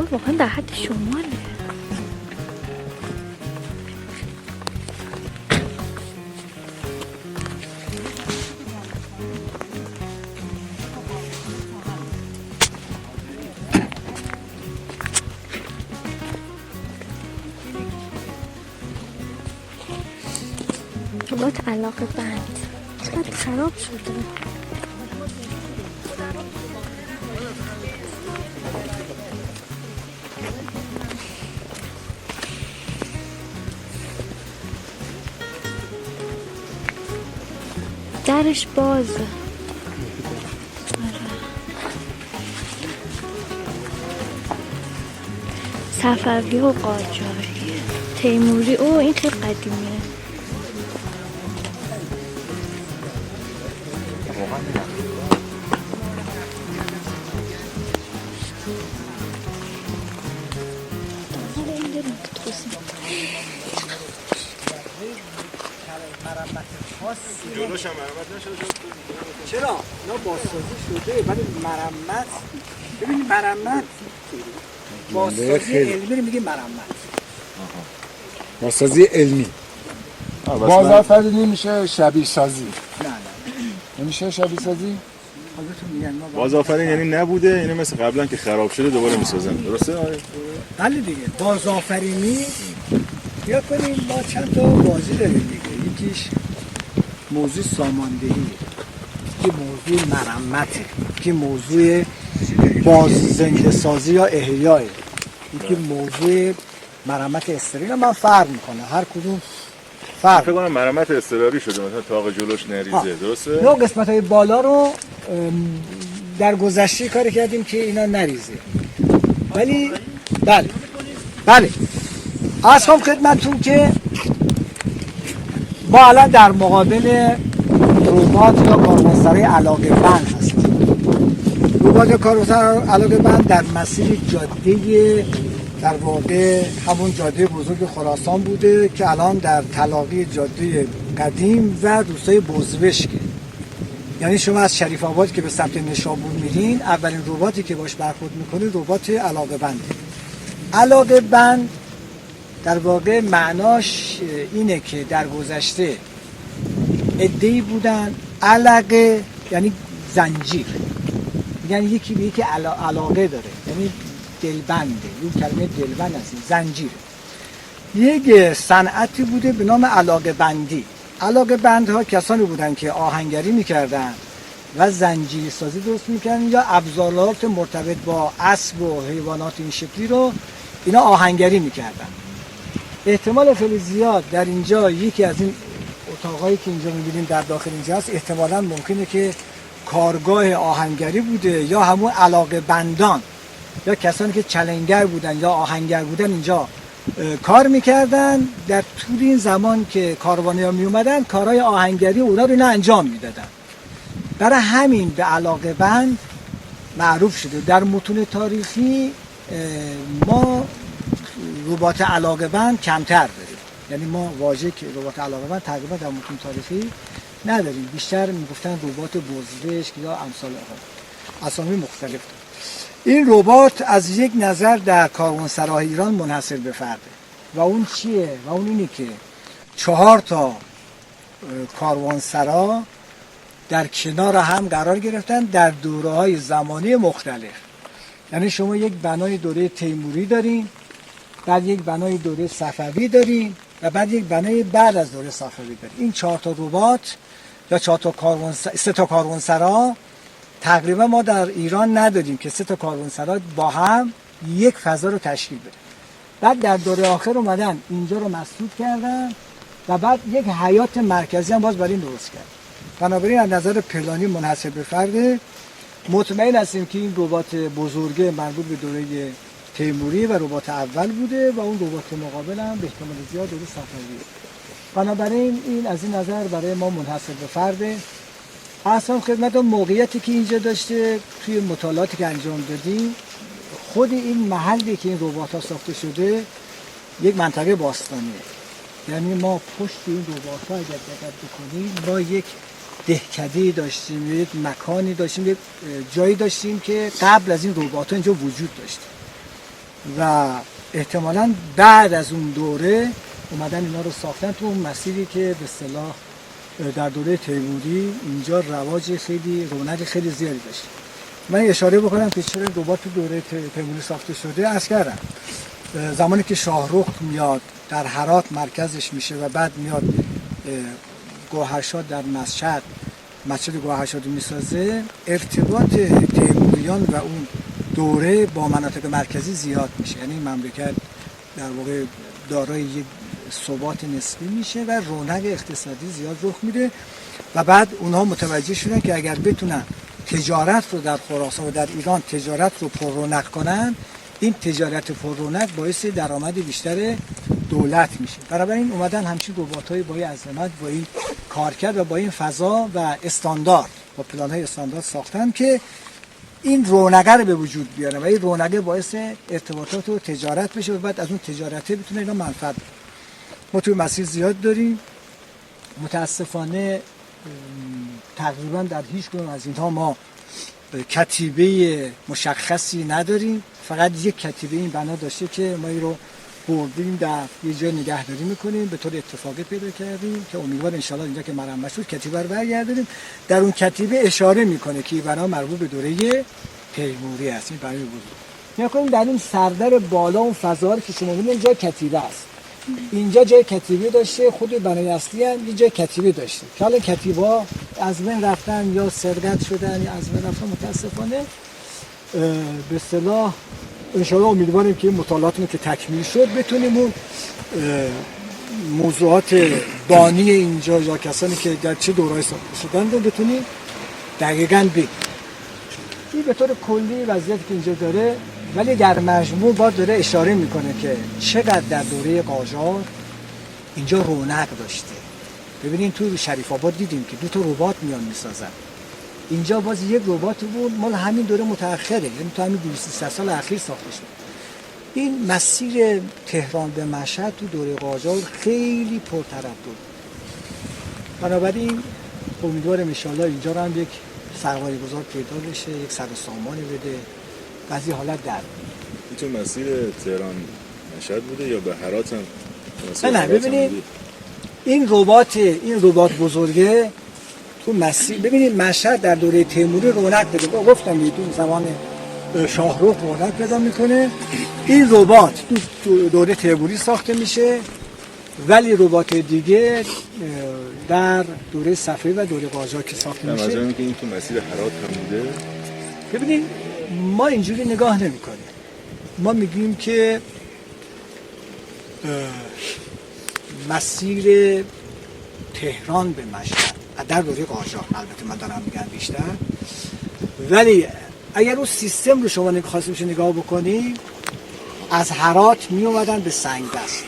واقعا در حد شماله. رباط علاقه بند چقدر خراب شده. درش بازه. صفوی و قاجاری تیموری. او این خیلی قدیمیه. جلوش هم مرمت نشده. چرا؟ اینا بازسازی شده ولی مرمت، ببینید مرمت بازسازی علمی رو میگه مرمت. بازسازی علمی. بازآفرینی میشه شبیه سازی. نه نمیشه شبیه سازی؟ بازآفرین یعنی نبوده، یعنی مثل قبلا که خراب شده دوباره میسازن. درسته؟ بله دیگه. بازآفرینی یا کنیم ما چند تا بازی داریم دیگه. یکیش موضوع ساماندهی، یکی موضوع مرمته، یکی موضوع باز زنده سازی یا احیای، یکی موضوع مرمت اضطراری. من فرق میکنه هر کدوم فرق. فکر کنم مرمت اضطراری شده، مثلا طاق جلوش نریزه. درسته؟ نه قسمت های بالا رو در گذشته کاری کردیم که اینا نریزه. ولی بله اصلا خدمتون که ما الان در مقابل رباط یا کاروانسرای علاقه بند هستیم. رباط یا کاروانسرای علاقه بند در مسیر جاده، در واقع همون جاده بزرگ خراسان بوده که الان در تلاقی جاده قدیم و روستای بزوشکه. یعنی شما از شریف آباد که به سمت نشابور میرین، اولین رباطی که باش برخورد میکنید رباط علاقه بنده. علاقه بند در واقع معناش اینه که در گذشته عده‌ای بودن علاقه یعنی زنجیر، یعنی یکی به یکی علاقه داره، یعنی دلبنده. این کلمه دلبند هست، زنجیره. یک صنعتی بوده به نام علاقه بندی. علاقه بندها کسانی بودن که آهنگری میکردن و زنجیر سازی درست میکردن یا ابزارات مرتبط با اسب و حیوانات این شکلی رو اینا آهنگری میکردن. احتمال خیلی زیاد در اینجا یکی از این اتاقایی که اینجا می‌بینیم در داخل اینجا هست، احتمالاً ممکنه که کارگاه آهنگری بوده یا همون علاقه بندان یا کسانی که چلنگر بودن یا آهنگر بودن اینجا کار میکردن. در طول این زمان که کاروانی‌ها می اومدن کارهای آهنگری اونا رو انجام میدادن. برای همین به علاقه بند معروف شده. در متون تاریخی ما رباط علاقه بند کمتر داریم، یعنی ما واژه که رباط علاقه بند تقریبا در متون تاریخی نداریم. بیشتر میگفتن رباط بزرشک یا امثال اسامی مختلف داریم. این رباط از یک نظر در کاروانسرای ایران منحصر به فرده و اون چیه؟ و اون اینه که 4 تا کاروانسرا در کنار هم قرار گرفتن در دوره‌های زمانی مختلف. یعنی شما یک بنای دوره تیموری دارین، بعد یک بنای دوره صفوی دارین و بعد یک بنای بعد از دوره صفوی دارین. این 4 تا رباط یا 3 تا کاروانسرا تقریبا ما در ایران نداریم که 3 تا کاروانسرا با هم یک فضا رو تشکیل بده. بعد در دوره آخر اومدن اینجا رو مسدود کردن و بعد یک حیات مرکزی هم باز برای این درست کردن. بنابراین از نظر پلانی منحصر به فرده. مطمئن هستیم که این رباط بزرگه مربوط به دوره تیموری و رباط اول بوده و اون رباط مقابل هم به احتمال زیاد دوره صفویه. بنابراین این از این نظر برای ما منحصر به فرده. اصلا خدمت موقعیتی که اینجا داشته توی مطالعاتی که انجام دادیم، خود این محلی که این رباط‌ها ساخته شده یک منطقه باستانیه. یعنی ما پشت این رباط‌ها اگر دقت بکنیم ما یک دهکده‌ای داشتیم، یک مکانی داشتیم، یک جایی داشتیم که قبل از این رباط‌ها اینجا وجود داشته. و احتمالاً بعد از اون دوره اومدن اینا رو ساختن تو اون مسیری که به اصطلاح در دوره تیموری اینجا رواج خیلی رونق خیلی زیادی داشت. من اشاره بکنم که چرا رباط تو دوره تیموری ساخته شده. عرض کردم زمانی که شاهرخ میاد در هرات مرکزش میشه و بعد میاد گوهرشاد در مسجد گوهرشاد رو میسازه، ارتباط تیموریان و اون دوره با مناطق مرکزی زیاد میشه، یعنی مملکت در واقع دارای یک ثبات نسبی میشه و رونق اقتصادی زیاد رخ میده و بعد اونها متوجه شدن که اگر بتونن تجارت رو در خراسان و در ایران تجارت رو پر رونق کنن، این تجارت پر رونق باعث درآمد بیشتر دولت میشه. بنابراین اومدن همچین رباط‌های با این عظمت، با این کارکرد و با این فضا و استاندارد، با پلان‌های استاندارد ساختن که این رونقه رو به وجود بیاره و این رونقه باعث ارتباطات و تجارت بشه و بعد از اون تجارته بتونه اینا منفعت بده. ما توی مسیر زیاد داریم. متاسفانه تقریبا در هیچ کدوم از اینها ما کتیبه مشخصی نداریم. فقط یک کتیبه این بنا داشته که ما این رو بردیم در یه جای نگهداری میکنیم، به طور اتفاقی پیدا کردیم که امیدوار انشالله اینجا که مرمت شد کتیبه رو برگردونیم. در اون کتیبه اشاره میکنه که این بنا مربوط به دوره تیموری است. این برای بود میکنیم در این سردر بالا اون فضا که شما میبینید اینجا کتیبه است. اینجا جای کتیبه داشته، خود بنای اصلی هم یه جای کتیبه داشته که حالا کتیبه‌ها از بین رفتن یا سرقت شدن یا از بین رفتن. متاسفانه به اصطلاح انشاءالله امیدواریم که این مطالعاتمون که تکمیل شد بتونیم اون موضوعات بانی اینجا یا کسانی که در چه دوره‌ای ساخته شدن رو بتونیم دقیقاً بگیم. این به طور کلی وضعیتی که اینجا داره، ولی در مجموع باز داره اشاره میکنه که چقدر در دوره قاجار اینجا رونق داشته. ببینین تو شریف آباد دیدیم که دو تا رباط میان میسازن. اینجا باز یک رباط بود مال همین دوره متأخره، یعنی تو همین 200 سال اخیر ساخته شد. این مسیر تهران به مشهد تو دوره قاجار خیلی پرتردد. بنابراین امیدوارم ان شاءالله اینجا رو هم یک سرمایه‌گذار پیدا بشه، یک سر و سامانی بده، بعضی حالت در این تو مسیر تهران مشهد بوده یا به هرات هم؟ نه ببینید این رباط بزرگه تو مسیر. ببینید مشهد در دوره تیموری رونق پیدا کنه. گفتم یه دو زمان شاهرخ رونق پیدا میکنه. این رباط تو دوره تیموری ساخته میشه، ولی رباط دیگه در دوره صفوی و دوره قاجار که ساخته میشه. مثلا که این تو مسیر هرات هم بوده. ببینید ما اینجوری نگاه نمی‌کنیم. ما میگیم که مسیر تهران به مشهد در دوره قاجار، البته من دارم میگم بیشتر، ولی اگر اون سیستم رو شما خواستیم نگاه بکنی، از هرات می اومدن به سنگبست،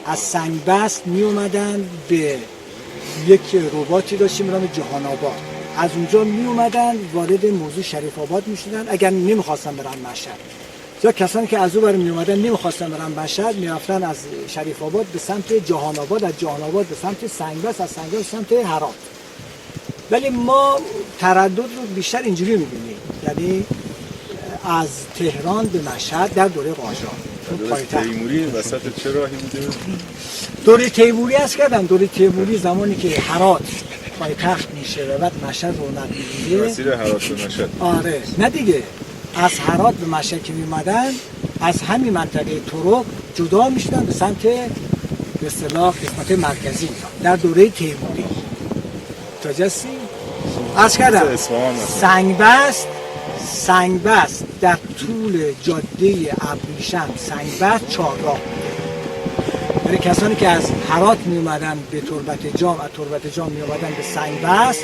از سنگبست می اومدن به یک رباطی داشتیم به نام جهان آباد، از اونجا می اومدن وارد موضوع شریف آباد می شدن اگر نمیخواستن برن مشهد، یا کسانی که از اون برای می اومدن نمیخواستن برن مشهد می رفتن از شریف آباد به سمت جهان آباد، از جهان آباد به سمت سنگبست، از سنگبست به سمت هرات. ولی ما تردد رو بیشتر اینجوری می‌بینیم، یعنی از تهران به مشهد در دوره قاجار. دوره تیموری وسط چه راهی بوده؟ دوره تیموری است کردم. دوره تیموری زمانی که هرات پایتخت میشه و بعد مشهد رونق میگیره. مسیر هرات به مشهد. آره نه دیگه، از هرات به مشهد که میمدن از همین منطقه ترک جدا میشدن به سمت به اصطلاح قسمت مرکزی در دوره تیموری. تجسی از کردم سنگبست در طول جاده ابریشم سنگبست چهارراه بوده. برای کسانی که از هرات می اومدن به تربت جام، از تربت جام می اومدن به سنگبست،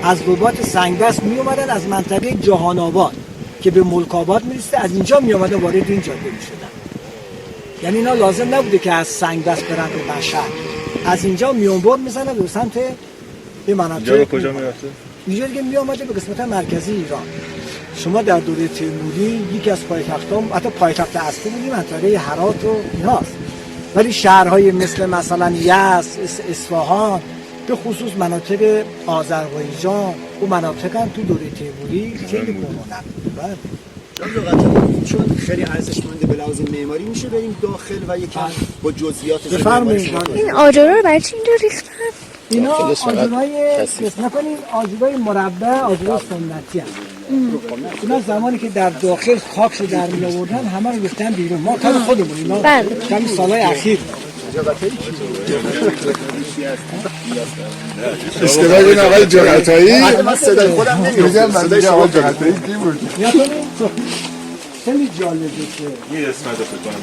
از رباط سنگبست می اومدن از منطقه جهان آباد که به ملک آباد می رسیده، از اینجا می اومدن وارد این جاده می شدن. یعنی اینا لازم نبوده که از سنگبست برن به مشهد، از اینجا میونبرد میزنن به سمت این مناطق. اینجا به کجا میرفته؟ اینجا دیگه می آمده به قسمت مرکزی ایران. شما در دوره تیموری یکی از پایتخت‌ها، حتی پایتخت اصلی بودی منطقه هرات و ایناست، ولی شهرهای مثلا یزد، اصفهان، به خصوص مناطق آذربایجان و مناطق هم تو دوره تیموری خیلی پررونق بود. چون خیلی ارزشمنده به لحاظ معماری میشه بریم داخل و یکم با جزئیات بفرمایید. این آجرها رو برای چی اینجا ریختن؟ اینا آجرهای نکنید آجرهای مربع آجرهای سنتی هست. اینا زمانی که در داخل خاکش رو در می آوردن همه رو ریختن بیرون. ما کار خودمون اینا کمی سالهای اخیر اشتباه این آقای جغتایی من صدای خودم میگم من دیگه آقای جغتایی کی بود؟ خیلی جالبه که این اسمت رو فکر کنم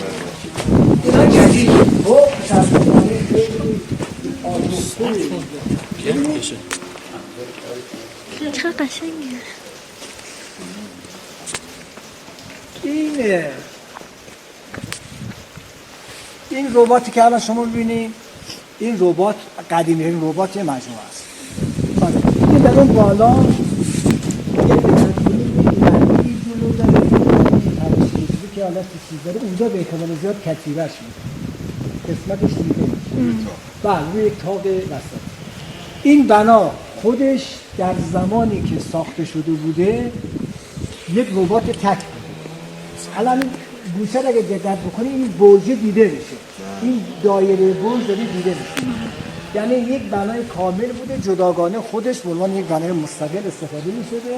برای اینا جدید خب متاسفانه خیلی آجرسته چقدر قشنگه. این رباتی که الان شما ببینید این ربات قدیمی این ربات یه مجموعه است. این در اون بالا یه جلو داره که حالا چیز داره اونجا به احتمال زیاد کتیبهش میده قسمتش دیده بله روی یک تاق وسط. این بنا خودش در زمانی که ساخته شده بوده یک ربات تک بوده. الان گوشه اگه دقت بکنی این برج دیده میشه، این دایره برج داره دیده میشه، یعنی یک بنای کامل بوده جداگانه خودش به عنوان یک بنای مستقل استفاده میشده.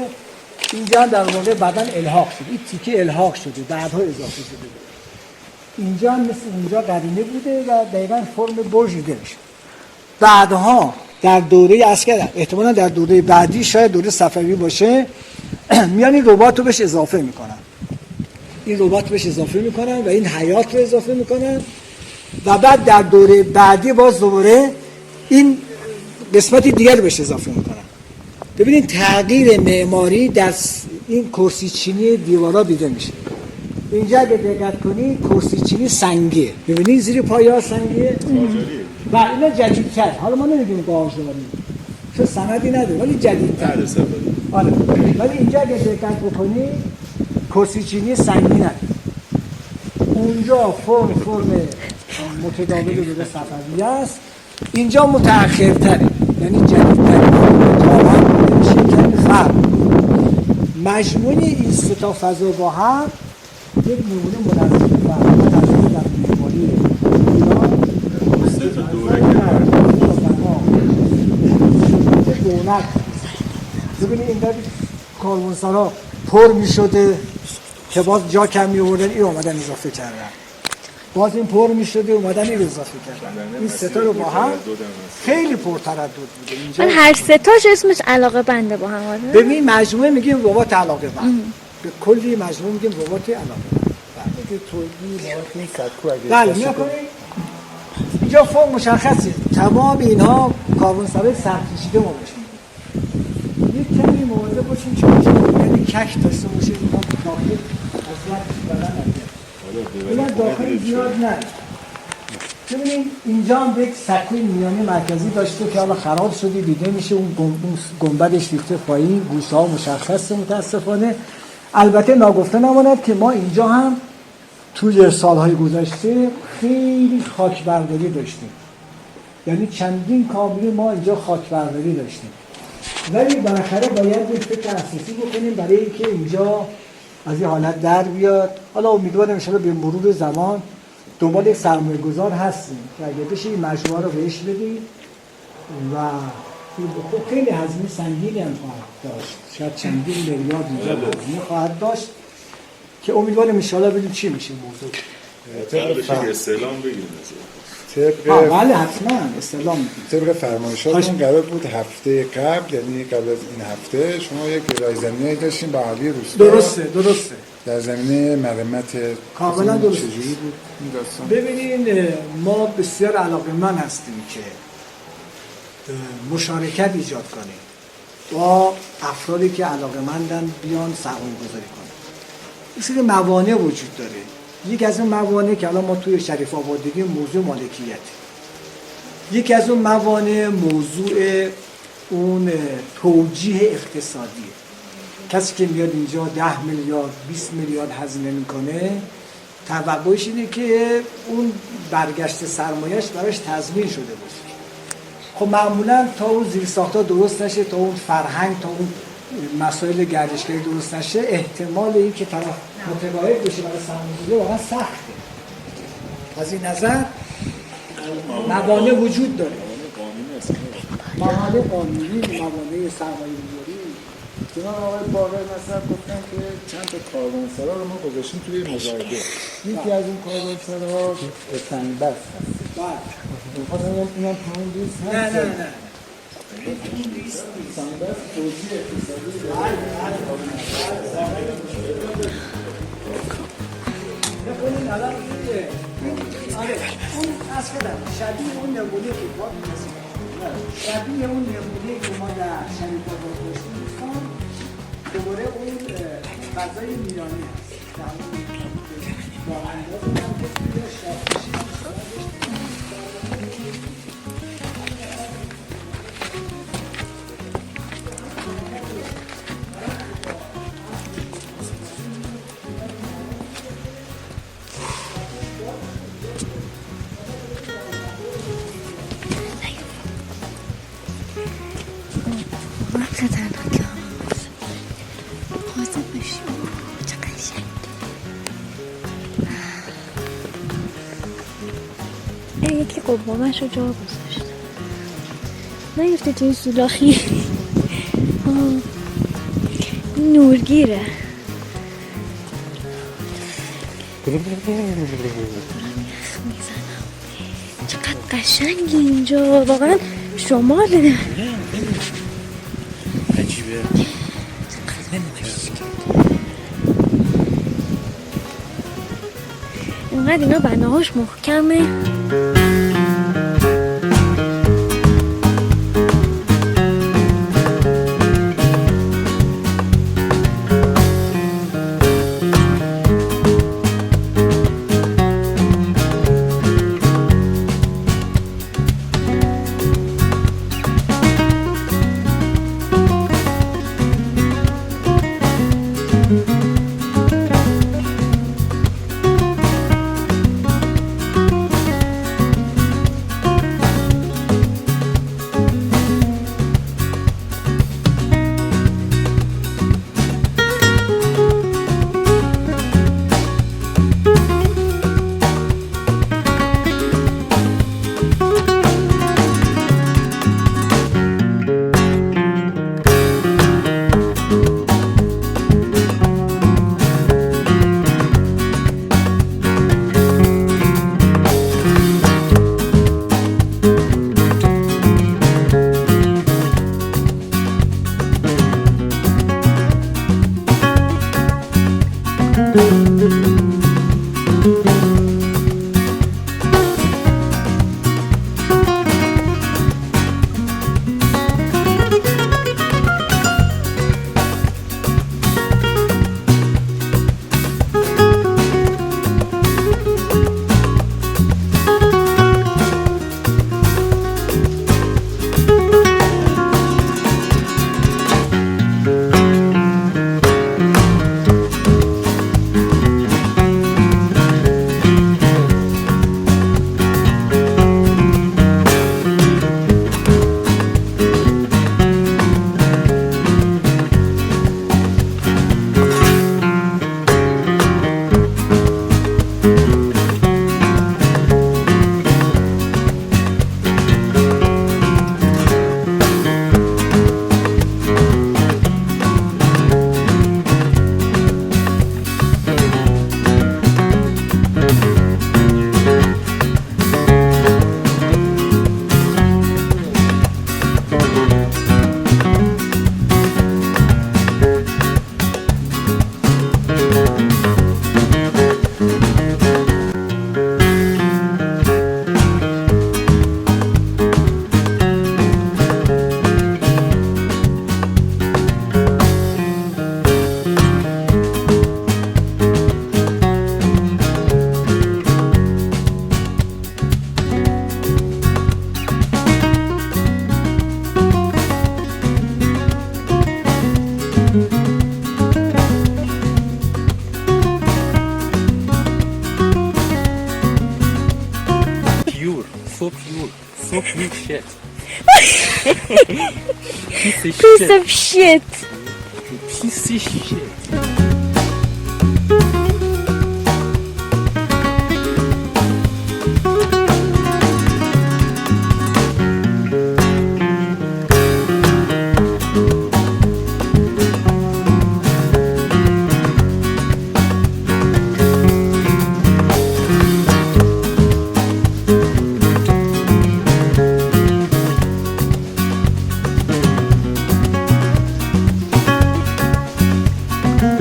اینجا در واقع بعداً الحاق شده، این تیکه الحاق شده بعدها اضافه شده. اینجا مثل اونجا قدیمی بوده و دقیقاً فرم برج دیده میشه. بعدها در دوره عسکر احتمالاً در دوره بعدی شاید دوره صفوی باشه میان این ربات رو بهش اضافه میکنن، این ربات بهش اضافه میکنن و این حیات رو اضافه میکنن و بعد در دوره بعدی باز دوباره این قسمت دیگر رو بهش اضافه میکنن. ببینید تغییر معماری در این کرسی چینی دیوارا دیده میشه. اینجا اگه دقت کنید کرسی چینی سنگیه، ببینید زیر پایه‌ها سنگیه و اینا جدیدتر. حالا ما نمیگیم قاجاری چون سندی نداره ولی جدیدتر. آره ولی اینجا اگه دقت بکنید کرسی چینی سنگی نداره. اونجا فرم متداول دوره صفوی است، اینجا متأخرتره یعنی جدیدتره. طبعا میشه کمی فرق. مجموع این سه تا فضا با هم یک نمونه منظم در معماری ایران سه تا دوره کرد. دولت ببینید این در کاروانسرا پر می شده که باز جا کم می آوردن این اومدن اضافه کردن، باز این پر می شده اومدن این اضافه کردن. این سه تا رو با هم خیلی پرتردد بوده. اینجا هر سه تاش اسمش علاقه بنده با هم. ببین مجموعه میگیم ربات علاقه بند، به کلی مجموعه میگیم ربات علاقه بند. بله نیا کنید اینجا فرم مشخصه. تمام اینها کاروانسرای سخت کشیده ما باشیم. یک کمی مواظب باشیم چون یعنی کک داشته باشه اینا داخل اصلا بدن نمیاد. اینا داخل زیاد نه. ببینید اینجا هم یک سکوی میانی مرکزی داشته که حالا خراب شده دیده میشه، اون گنبدش ریخته پایین، گوشه ها مشخصه متاسفانه. البته ناگفته نماند که ما اینجا هم توی سالهای گذشته خیلی خاک برداری داشتیم، یعنی چندین کابلی ما اینجا خاک برداری داشتیم، ولی بالاخره باید یک فکر اساسی بکنیم برای اینکه اینجا از این حالت در بیاد. حالا امیدوارم ان شاءالله به مرور زمان دنبال یک سرمایه‌گذار هستیم که اگه بشه این مشروع رو بهش بدیم و خب خیلی هزینه سنگینی هم خواهد داشت، شاید چندین میلیارد اینجا هزینه خواهد داشت که امیدوارم ان شاءالله ببینیم چی میشه موضوع. قبلش یک استعلام بگیریم. بله حتما استعلام می‌کنیم. طبق فرمایشاتون قرار بود هفته قبل یعنی قبل از این هفته شما یک رایزنی داشتیم با علی روستا. درسته در زمینه مرمت کاملا درسته. چجوری بود این داستان؟ ببینین ما بسیار علاقه‌مند هستیم که مشارکت ایجاد کنیم با افرادی که علاقه‌مندن بیان سرمایه‌گذاری کنن. یه سری موانع وجود داره. یکی از اون موانع که الان ما توی شریف آباد دیدیم موضوع مالکیت. یکی از اون موانع موضوع اون توجیه اقتصادیه. کسی که میاد اینجا 10 میلیارد 20 میلیارد هزینه میکنه توقعش اینه که اون برگشت سرمایه‌اش براش تضمین شده باشه. خب معمولا تا اون زیرساخت‌ها درست نشه، تا اون فرهنگ، تا اون مسائل گردشگری درست نشه احتمال این که طرف متقاعد بشه برای سرمایه‌گذاری واقعا سخته. از این نظر موانع وجود داره، موانع قانونی، موانع سرمایه‌گذاری. جناب آقای باقر مثلا گفتن که چند تا کاروانسرا رو ما گذاشتیم توی مزایده. یکی از این کاروانسرا سنگبست هست. می‌خواستم بگم اینم همون دوست هست. نه سنگبست توزیع اقتصادی بخونین الان آره اون از کدام شبیه اون نمونه که ما شبیه اون نمونه که ما در شریف آباد داشتیم دوستان دوباره اون فضای میرانی هست در اون با انداز هم که توی شاخشی یکی قبامش رو جا گذاشت نیفته توی سولاخی. نورگیره. چقدر قشنگی اینجا واقعا شماله. عجیبه. اینقدر اینا بناهاش محکمه. So pure shit. Piece of shit. piece of shit.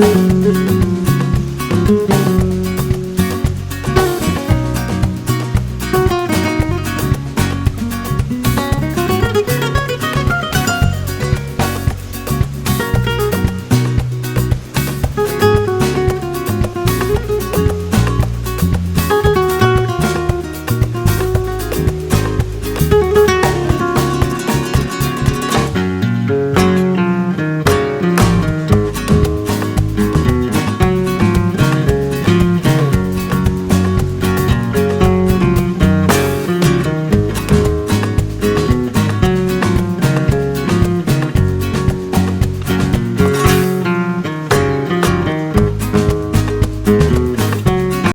Thank you.